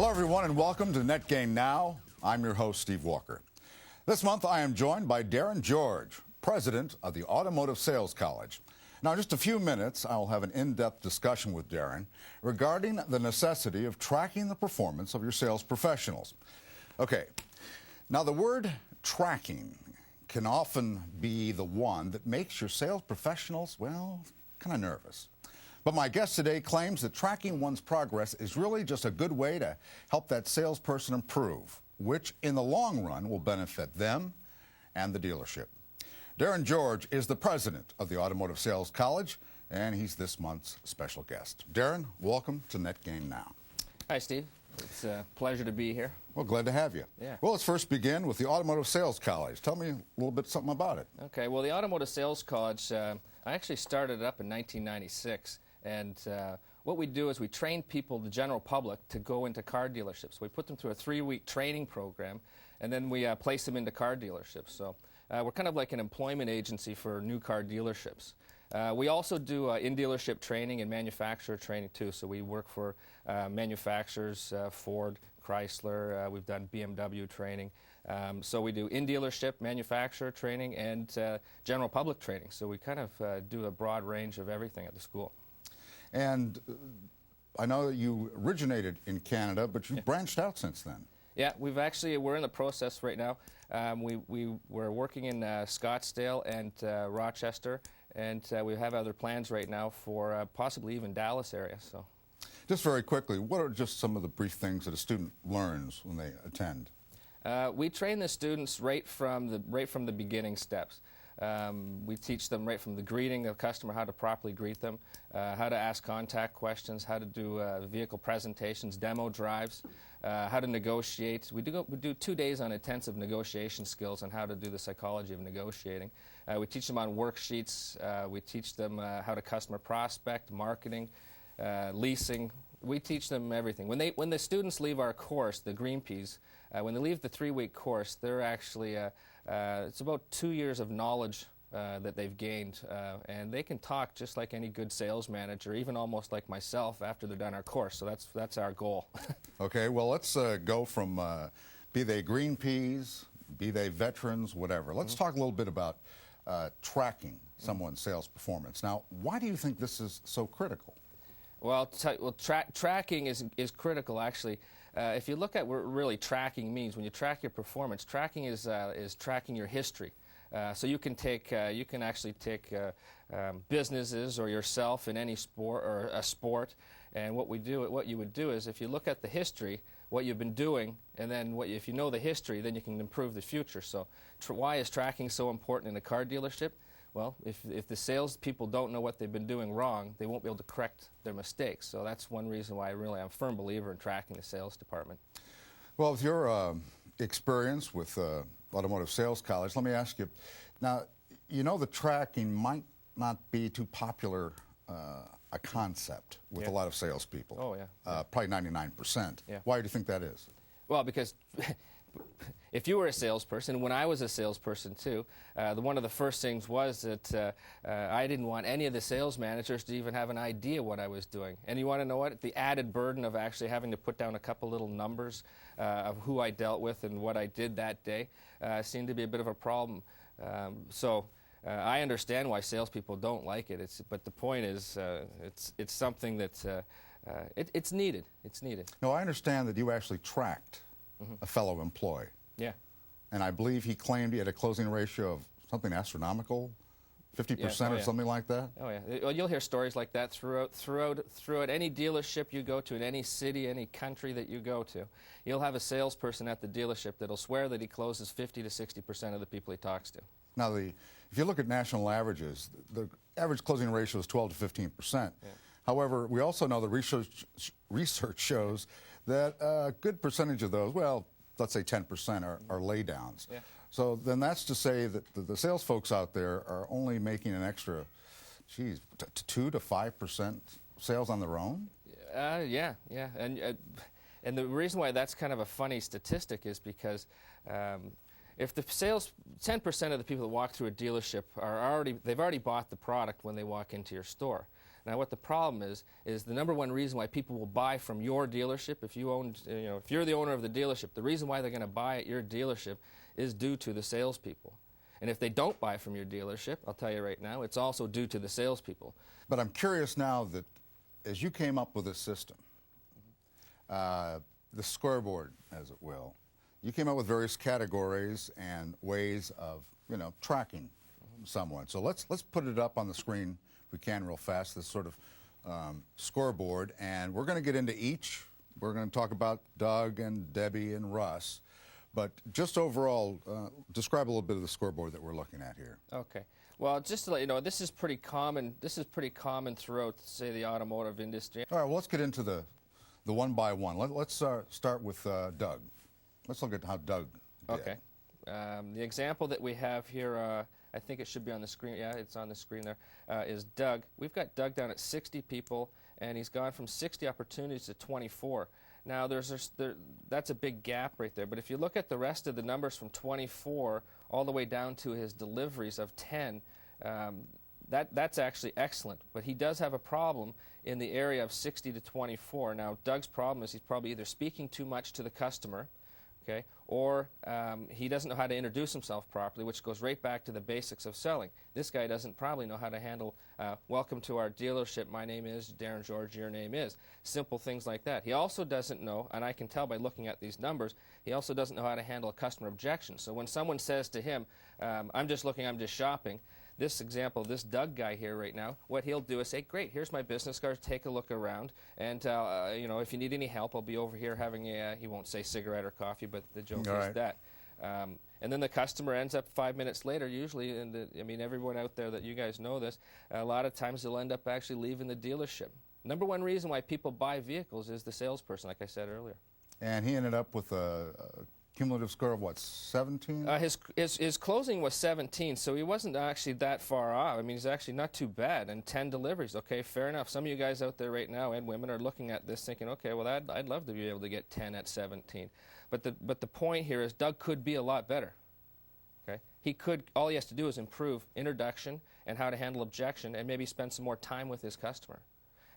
Hello, everyone, and welcome to NetGain Now. I'm your host, Steve Walker. This month, I am joined by Darin George, president of the Automotive Sales College. Now, in just a few minutes, I will have an in-depth discussion with Darin regarding the necessity of tracking the performance of your sales professionals. Okay, now the word tracking can often be the one that makes your sales professionals, well, kind of nervous. But my guest today claims that tracking one's progress is really just a good way to help that salesperson improve, which in the long run will benefit them and the dealership. Darin George is the president of the Automotive Sales College, and he's this month's special guest. Darin, welcome to NetGain Now. Hi, Steve. It's a pleasure to be here. Well, glad to have you. Yeah. Well, let's first begin with the Automotive Sales College. Tell me a little bit something about it. Okay. Well, the Automotive Sales College, I actually started it up in 1996. And what we do is we train people, the general public, to go into car dealerships. We put them through a 3-week training program, and then we place them into car dealerships. So we're kind of like an employment agency for new car dealerships. We also do in-dealership training and manufacturer training, too. So we work for manufacturers, Ford, Chrysler. We've done BMW training. So we do in-dealership, manufacturer training, and general public training. So we kind of do a broad range of everything at the school. And I know that you originated in Canada, but you've branched out since then. Yeah, we're in the process right now. We're working in Scottsdale and Rochester, and we have other plans right now for possibly even Dallas area. So, just very quickly, what are just some of the brief things that a student learns when they attend? We train the students right from the beginning steps. We teach them right from the greeting of the customer how to properly greet them, how to ask contact questions, how to do vehicle presentations, demo drives, how to negotiate. We do 2 days on intensive negotiation skills on how to do the psychology of negotiating. We teach them on worksheets. We teach them how to customer prospect, marketing, leasing. We teach them everything. When the students leave our course, the Green Peas, when they leave the 3-week course, they're actually it's about 2 years of knowledge that they've gained, and they can talk just like any good sales manager, even almost like myself after they're done our course. So that's our goal. Okay, well, let's go from be they Green Peas, be they veterans, whatever. Let's talk a little bit about tracking someone's sales performance. Now, why do you think this is so critical? Well, tracking is critical, actually. If you look at what really tracking means, when you track your performance, tracking is tracking your history. So you can actually take businesses or yourself in any sport or a sport, and what you would do is if you look at the history, what you've been doing, and then if you know the history, then you can improve the future. So why is tracking so important in a car dealership? Well, if the salespeople don't know what they've been doing wrong, they won't be able to correct their mistakes. So that's one reason why I'm a firm believer in tracking the sales department. Well, with your experience with Automotive Sales College, let me ask you, now, you know the tracking might not be too popular a concept with a lot of salespeople. Oh, yeah. Probably 99%. Yeah. Why do you think that is? Well, because if you were a salesperson, when I was a salesperson too, one of the first things was that I didn't want any of the sales managers to even have an idea what I was doing. And you want to know what? The added burden of actually having to put down a couple little numbers of who I dealt with and what I did that day seemed to be a bit of a problem. So I understand why salespeople don't like it. But the point is, it's something that it's needed. It's needed. No, I understand that you actually tracked a fellow employee. Yeah. And I believe he claimed he had a closing ratio of something astronomical, 50% or something like that. Oh yeah. Well, you'll hear stories like that throughout any dealership you go to, in any city, any country that you go to. You'll have a salesperson at the dealership that'll swear that he closes 50 to 60% of the people he talks to. Now, if you look at national averages, the average closing ratio is 12 to 15%. Yeah. However, we also know the research shows that a good percentage of those, well, let's say 10% are laydowns. Yeah. So then that's to say that the sales folks out there are only making an extra, 2 to 5% sales on their own? Yeah. And the reason why that's kind of a funny statistic is because if the 10% of the people that walk through a dealership they've already bought the product when they walk into your store. Now, what the problem is the number one reason why people will buy from your dealership, if you own, if you're the owner of the dealership, the reason why they're going to buy at your dealership is due to the salespeople. And if they don't buy from your dealership, I'll tell you right now, it's also due to the salespeople. But I'm curious now that as you came up with this system, the scoreboard, as it will, you came up with various categories and ways of, tracking someone. So let's put it up on the screen if we can real fast, this sort of scoreboard, and we're going to get into each. We're going to talk about Doug and Debbie and Russ, but just overall, describe a little bit of the scoreboard that we're looking at here. Okay. Well, just to let you know, this is pretty common. This is pretty common throughout, say, the automotive industry. All right, well, let's get into the one by one. Let's start with Doug. Let's look at how Doug did. Okay. The example that we have here, I think it should be on the screen. Yeah, it's on the screen there. Is Doug. We've got Doug down at 60 people, and he's gone from 60 opportunities to 24. Now, that's a big gap right there. But if you look at the rest of the numbers from 24 all the way down to his deliveries of 10, that's actually excellent. But he does have a problem in the area of 60 to 24. Now, Doug's problem is he's probably either speaking too much to the customer, okay, or he doesn't know how to introduce himself properly, which goes right back to the basics of selling. This guy doesn't probably know how to handle, welcome to our dealership, my name is Darin George, your name is. Simple things like that. He also doesn't know, and I can tell by looking at these numbers, he also doesn't know how to handle a customer objection. So when someone says to him, I'm just shopping, this example, this Doug guy here right now, what he'll do is say, great, here's my business card, take a look around, and if you need any help, I'll be over here having a, he won't say cigarette or coffee, but the joke is that. And then the customer ends up 5 minutes later, usually, and everyone out there that you guys know this, a lot of times they'll end up actually leaving the dealership. Number one reason why people buy vehicles is the salesperson, like I said earlier. And he ended up with a cumulative score of what, 17? His closing was 17, so he wasn't actually that far off. He's actually not too bad, and 10 deliveries. Okay, fair enough. Some of you guys out there right now, and women, are looking at this thinking, okay, well, I'd love to be able to get 10 at 17. But the point here is Doug could be a lot better. Okay, all he has to do is improve introduction and how to handle objection, and maybe spend some more time with his customer.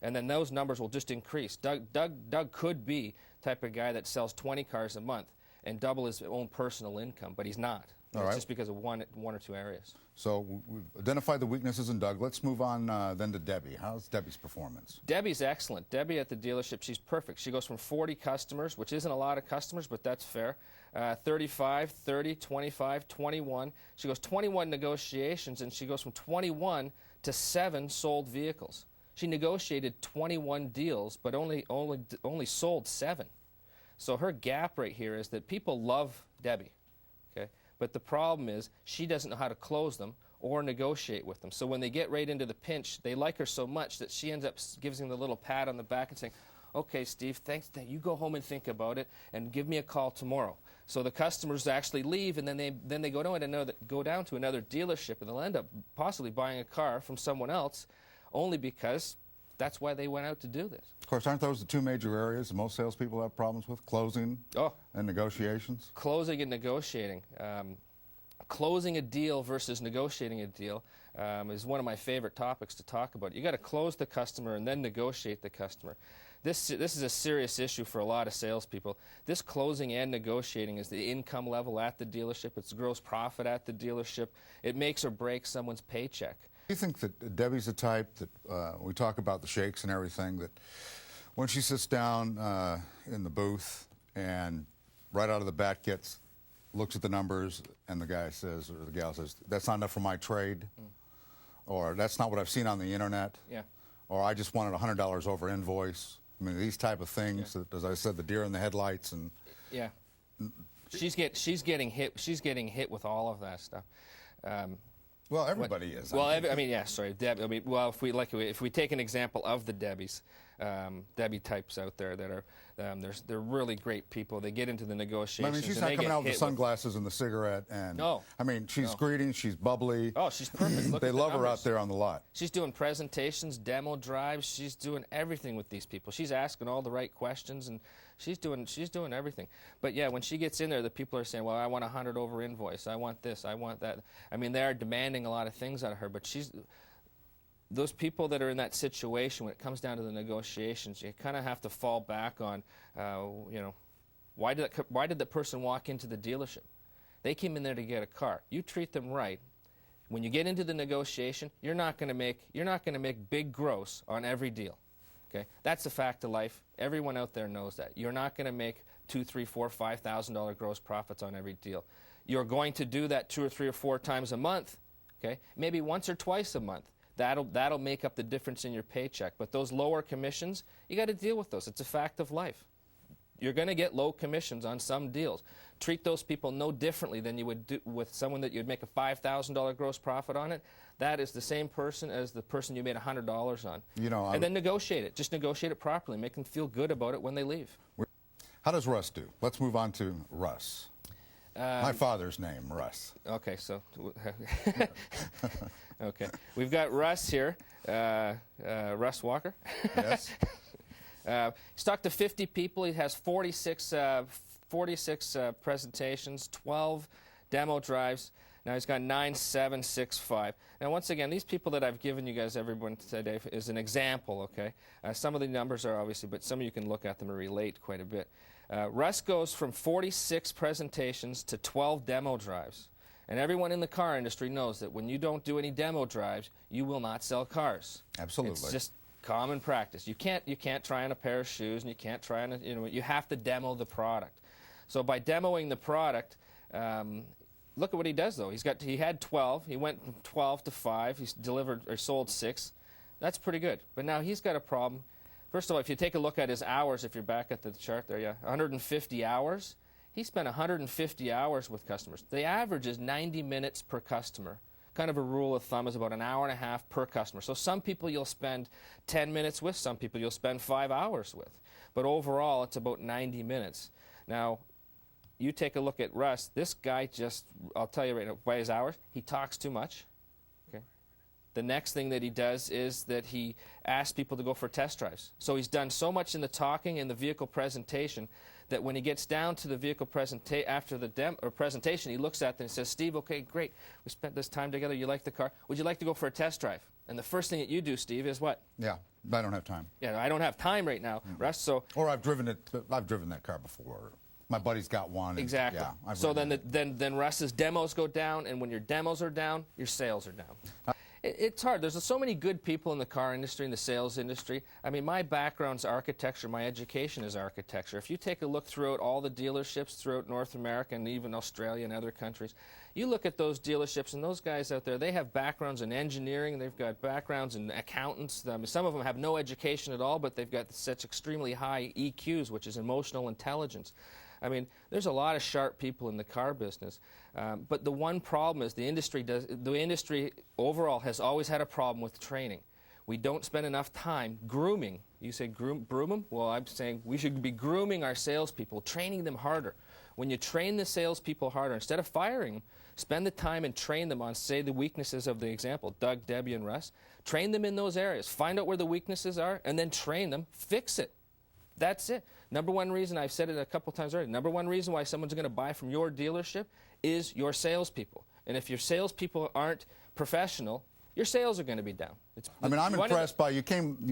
And then those numbers will just increase. Doug could be the type of guy that sells 20 cars a month and double his own personal income, but he's not. It's just because of one or two areas. So we've identified the weaknesses in Doug. Let's move on then to Debbie. How's Debbie's performance? Debbie's excellent. Debbie at the dealership, she's perfect. She goes from 40 customers, which isn't a lot of customers, but that's fair, 35, 30, 25, 21. She goes 21 negotiations, and she goes from 21 to 7 sold vehicles. She negotiated 21 deals, but only sold 7. So her gap right here is that people love Debbie, okay? But the problem is she doesn't know how to close them or negotiate with them. So when they get right into the pinch, they like her so much that she ends up giving them the little pat on the back and saying, okay, Steve, thanks. You go home and think about it and give me a call tomorrow. So the customers actually leave, and then they go down to another dealership, and they'll end up possibly buying a car from someone else only because that's why they went out to do this. Of course, aren't those the two major areas most salespeople have problems with? Closing and negotiations? Closing and negotiating. Closing a deal versus negotiating a deal is one of my favorite topics to talk about. You got to close the customer and then negotiate the customer. This is a serious issue for a lot of salespeople. This closing and negotiating is the income level at the dealership. It's the gross profit at the dealership. It makes or breaks someone's paycheck. Do you think that Debbie's the type that, we talk about the shakes and everything, that when she sits down in the booth and right out of the bat looks at the numbers, and the guy says, or the gal says, that's not enough for my trade, or that's not what I've seen on the internet, or I just wanted $100 over invoice. These type of things, as I said, the deer in the headlights, and she's getting hit with all of that stuff. Well, everybody is. Well, sorry, Debbie. Well, if we take an example of the Debbies, Debbie types out there that are they're really great people. They get into the negotiations. She's not coming out with the sunglasses and the cigarette, and she's greeting. She's bubbly. Oh, she's perfect. They love her out there on the lot. She's doing presentations, demo drives. She's doing everything with these people. She's asking all the right questions, and she's doing everything. But yeah, when she gets in there, the people are saying, "Well, I want $100 over invoice. I want this. I want that." They are demanding a lot of things out of her. But those people that are in that situation, when it comes down to the negotiations, you kind of have to fall back on, you know, why did the person walk into the dealership? They came in there to get a car. You treat them right. When you get into the negotiation, you're not going to make big gross on every deal. Okay, that's a fact of life. Everyone out there knows that. You're not going to make $2,000, $3,000, $4,000, $5,000 gross profits on every deal. You're going to do that 2 or 3 or 4 times a month. Okay, maybe once or twice a month. That'll make up the difference in your paycheck. But those lower commissions, you got to deal with those. It's a fact of life. You're going to get low commissions on some deals. Treat those people no differently than you would do with someone that you'd make a $5,000 gross profit on it. That is the same person as the person you made $100 on. You know, and then negotiate it. Just negotiate it properly. Make them feel good about it when they leave. How does Russ do? Let's move on to Russ. My father's name, Russ. Okay, so okay, we've got Russ here, Russ Walker. Yes. He's talked to 50 people. He has 46 presentations, 12 demo drives. Now he's got 9,765. Now once again, these people that I've given you guys, everyone today, is an example, okay? Some of the numbers are obviously, but some of you can look at them and relate quite a bit. Russ goes from 46 presentations to 12 demo drives. And everyone in the car industry knows that when you don't do any demo drives, you will not sell cars. Absolutely. It's just common practice. You can't try on a pair of shoes, and you can't try on you have to demo the product. So by demoing the product, look at what he does though. He had 12. He went from 12 to 5. He's delivered or sold 6. That's pretty good. But now he's got a problem. First of all, if you take a look at his hours, if you're back at the chart there, yeah, 150 hours. He spent 150 hours with customers. The average is 90 minutes per customer. Kind of a rule of thumb is about an hour and a half per customer. So some people you'll spend 10 minutes with, some people you'll spend 5 hours with. But overall, it's about 90 minutes. Now, you take a look at Russ. This guy just, I'll tell you right now, by his hours, he talks too much. Okay. The next thing that he does is that he asks people to go for test drives. So he's done so much in the talking and the vehicle presentation that when he gets down to the vehicle after the presentation, he looks at them and says, Steve, okay, great. We spent this time together. You like the car. Would you like to go for a test drive? And the first thing that you do, Steve, is what? Yeah, I don't have time. Yeah, I don't have time right now, Russ. So. Or I've driven that car before. My buddy's got one. Exactly. Yeah, so then Russ's demos go down, and when your demos are down, your sales are down. It's hard. There's so many good people in the car industry, in the sales industry. I mean, my background's architecture. My education is architecture. If you take a look throughout all the dealerships throughout North America and even Australia and other countries, you look at those dealerships and those guys out there, they have backgrounds in engineering. They've got backgrounds in accountants. I mean, some of them have no education at all, but they've got such extremely high EQs, which is emotional intelligence. I mean, there's a lot of sharp people in the car business, but the one problem is the industry overall has always had a problem with training. We don't spend enough time grooming. You say groom them? Well, I'm saying we should be grooming our salespeople, training them harder. When you train the salespeople harder, instead of firing them, spend the time and train them on, say, the weaknesses of the example, Doug, Debbie, and Russ. Train them in those areas. Find out where the weaknesses are, and then train them. Fix it. That's it. Number one reason, I've said it a couple times already, number one reason why someone's going to buy from your dealership is your salespeople. And if your salespeople aren't professional, your sales are going to be down. I mean, I'm impressed by, you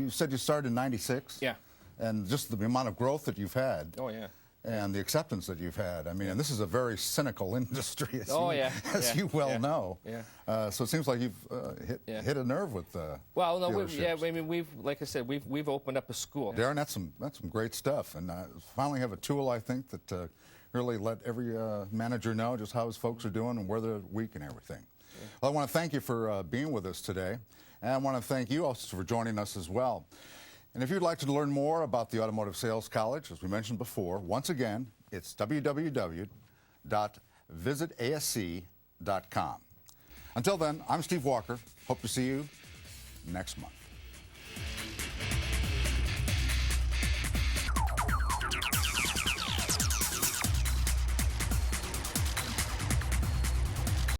said you started in '96? Yeah. And just the amount of growth that you've had. Oh, yeah. And the acceptance that you've had. I mean, and this is a very cynical industry, as you well know. Yeah. So it seems like you've hit a nerve with well, no, dealerships. I mean, like I said, we've opened up a school. Darin, that's some great stuff, and finally have a tool, I think, that really let every manager know just how his folks are doing and where they're weak and everything. Yeah. Well, I want to thank you for being with us today, and I want to thank you also for joining us as well. And if you'd like to learn more about the Automotive Sales College, as we mentioned before, once again, it's www.visitasc.com. Until then, I'm Steve Walker. Hope to see you next month.